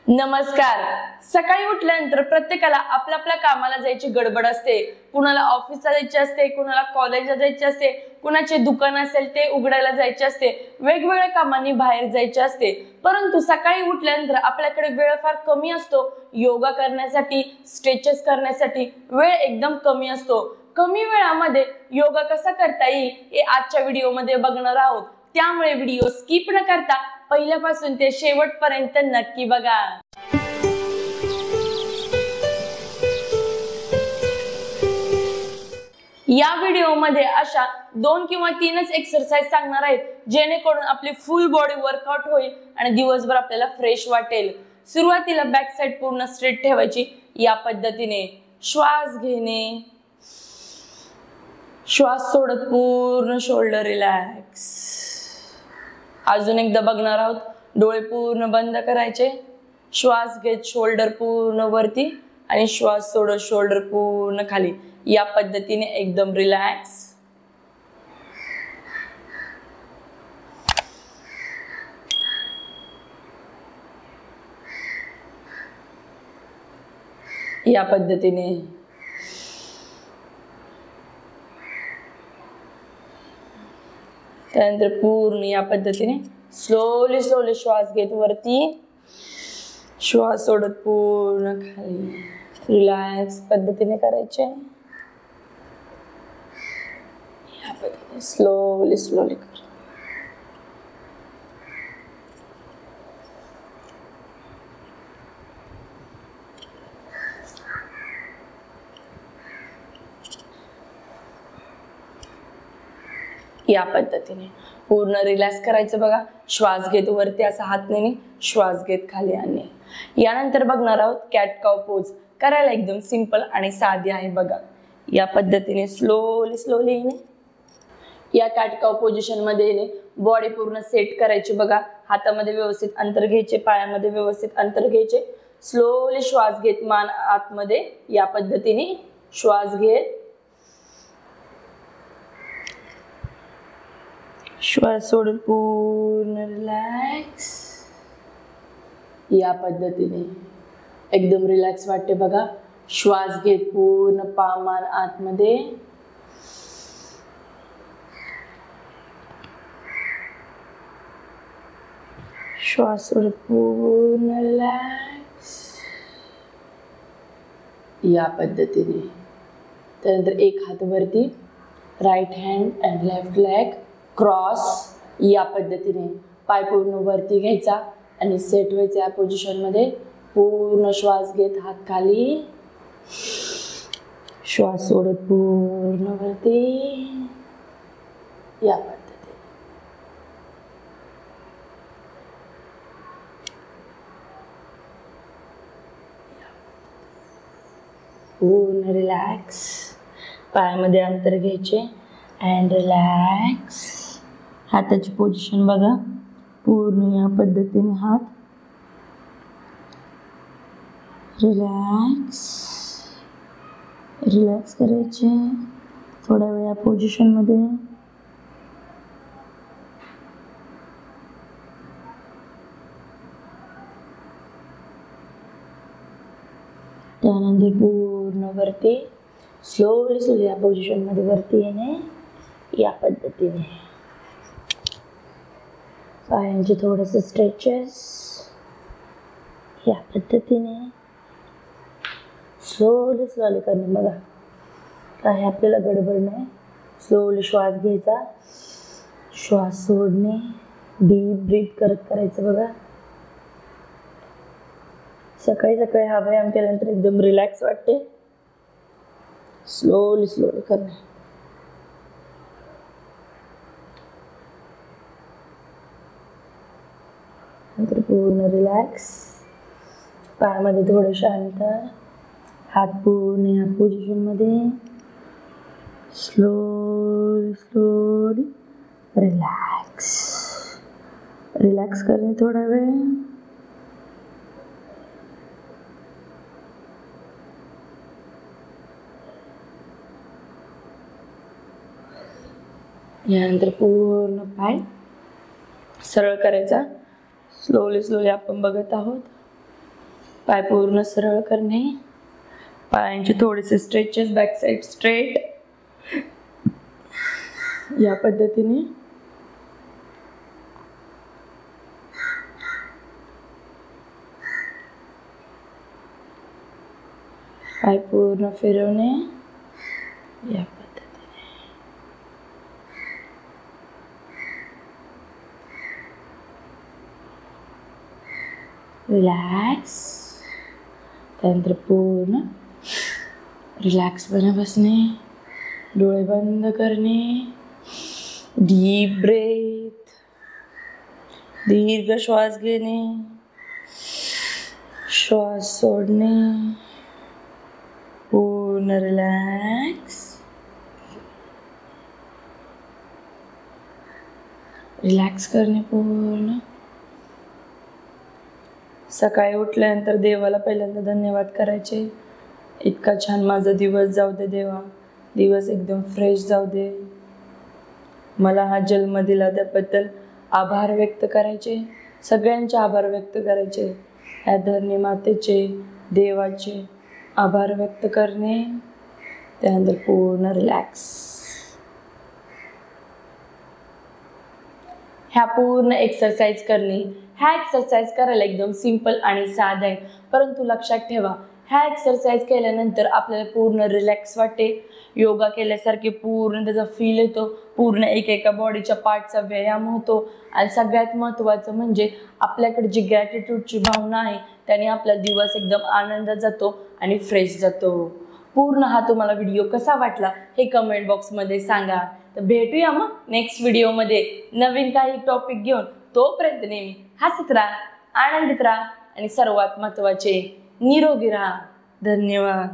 नमस्कार. सकाळी उठल्यानंतर प्रत्येकाला आपल्या आपल्या कामाला जायची गडबड असते. कुणाला ऑफिसला जायचे असते, कुणाला कॉलेजला जायचे असते, कुणाचे दुकान असेल ते उघडायला जायचे असते, वेगवेगळ्या कामांनी बाहेर जायचे असते. परंतु सकाळी उठल्यानंतर आपल्याकडे वेळ फार कमी असतो. योगा करण्यासाठी, स्ट्रेचेस करण्यासाठी वेळ एकदम कमी असतो. कमी वेळामध्ये योगा कसा करता येईल हे आजच्या व्हिडिओमध्ये बघणार आहोत. त्यामुळे व्हिडिओ स्किप न करता पहिल्यापासून ते शेवटपर्यंत नक्की बघा. या व्हिडिओमध्ये अशा 2 किंवा 3च एक्सरसाइज सांगणार आहेत, जेणेकरून आपली फुल बॉडी वर्कआउट होईल आणि दिवसभर आपल्याला फ्रेश वाटेल. सुरुवातीला बॅक साइड पूर्ण स्ट्रेट ठेवायची. या पद्धतीने श्वास घेणे, श्वास सोडत पूर्ण शोल्डर रिलॅक्स. अजून एकदा बघणार आहोत. डोळे पूर्ण बंद करायचे. श्वास घेत शोल्डर पूर्ण वरती आणि श्वास सोडत शोल्डर पूर्ण खाली. या पद्धतीने एकदम रिलॅक्स. या पद्धतीने त्यानंतर पूर्ण या पद्धतीने स्लोली स्लोली श्वास घेत वरती, श्वास सोडत पूर्ण खाली. रिलॅक्स पद्धतीने करायचे. या पद्धतीने स्लोली स्लोली कर. या पद्धतीने पूर्ण रिलॅक्स करायचं बघा. श्वास घेत वरती असा हात नेणे, श्वास घेत खाली आणणे. यानंतर बघणार आहोत कॅट काव पोज. करायला एकदम सिंपल आणि साधी आहे बघा. या पद्धतीने स्लोली स्लोली येणे. या कॅट काव पोझिशन मध्ये येणे. बॉडी पूर्ण सेट करायची बघा. हातामध्ये व्यवस्थित अंतर घ्यायचे, पायामध्ये व्यवस्थित अंतर घ्यायचे. स्लोली श्वास घेत मान आतमध्ये. या पद्धतीने श्वास घेत, श्वास सोडून पूर्ण रिलॅक्स. या पद्धतीने एकदम रिलॅक्स वाटते बघा. श्वास घेत पूर्ण मान आतमध्ये. श्वास सोडून पूर्ण रिलॅक्स. या पद्धतीने त्यानंतर एक हात वरती, right hand and left leg cross. या पद्धतीने पाय पूर्ण वरती घ्यायचा आणि सेट व्हायचा या पोझिशन मध्ये. पूर्ण श्वास घेत हात खाली, श्वास सोडत पूर्ण वरती. या पद्धतीने पूर्ण रिलॅक्स. पायामध्ये अंतर घ्यायचे अँड रिलॅक्स. हाताची पोझिशन बघा. पूर्ण या पद्धतीने हात रिलॅक्स रिलॅक्स करायचे. थोड्या वेळ या पोझिशन मध्ये. त्यानंतर पूर्ण वरती स्लोली स्लोली या पोझिशन मध्ये वरती येणे. या पद्धतीने पायांचे थोडेसे स्ट्रेचेस. या पद्धतीने स्लोली स्लोली करणे बघा. काही आपल्याला गडबड नाही. स्लोली श्वास घ्यायचा, श्वास सोडणे, डीप ब्रीथ करत करायचं बघा. सकाळी सकाळी हा व्यायाम केल्यानंतर एकदम रिलॅक्स वाटते. स्लोली स्लोली करणे. नंतर पूर्ण रिलॅक्स. पायामध्ये थोडं शांत. हात पूर्ण या पोझिशन मध्ये. Slowly slowly relax. रिलॅक्स करणे थोडा वेळ. यानंतर पूर्ण पाय सरळ करायचा. स्लोली स्लोली आपण बघत आहोत. पाय पूर्ण सरळ करणे, पायांचे थोडेसे स्ट्रेचेस, बॅक साइड स्ट्रेट, या पद्धतीने. पाय पूर्ण फिरवणे, या पद्धतीने. रिलॅक्स. त्यानंतर पूर्ण रिलॅक्सपणे बसणे, डोळे बंद करणे, डीप ब्रेथ, दीर्घ श्वास घेणे, श्वास सोडणे, पूर्ण रिलॅक्स. रिलॅक्स करणे पूर्ण. सकाळी उठल्यानंतर देवाला पहिल्यांदा धन्यवाद करायचे. इतका छान माझा दिवस जाऊ दे देवा, दिवस एकदम फ्रेश जाऊ दे, मला हा जन्म दिला त्याबद्दल आभार व्यक्त करायचे. सगळ्यांचे आभार व्यक्त करायचे. ह्या धरणी मातेचे, देवाचे आभार व्यक्त करणे. त्यानंतर पूर्ण रिलॅक्स. ह्या पूर्ण एक्सरसाइज करणे. ह्या एक्सरसाइज करायला एकदम सिंपल आणि साधा आहे, परंतु लक्षात ठेवा ह्या एक्सरसाइज केल्यानंतर आपल्याला पूर्ण रिलॅक्स वाटते. योगा केल्यासारखे पूर्ण त्याचा फील येतो. पूर्ण एकेका बॉडीच्या पार्टचा व्यायाम होतो. आणि सगळ्यात महत्त्वाचं म्हणजे आपल्याकडे जी ग्रॅटिट्यूडची भावना आहे त्याने आपला दिवस एकदम आनंदात जातो आणि फ्रेश जातो. पूर्ण हा तुम्हाला व्हिडिओ कसा वाटला हे कमेंट बॉक्समध्ये सांगा. तर भेटूया मग नेक्स्ट व्हिडिओमध्ये नवीन काही टॉपिक घेऊन. तोपर्यंत नेहमी हसत राहा, आनंदित राहा आणि सर्वात महत्त्वाचे निरोगी राहा. धन्यवाद.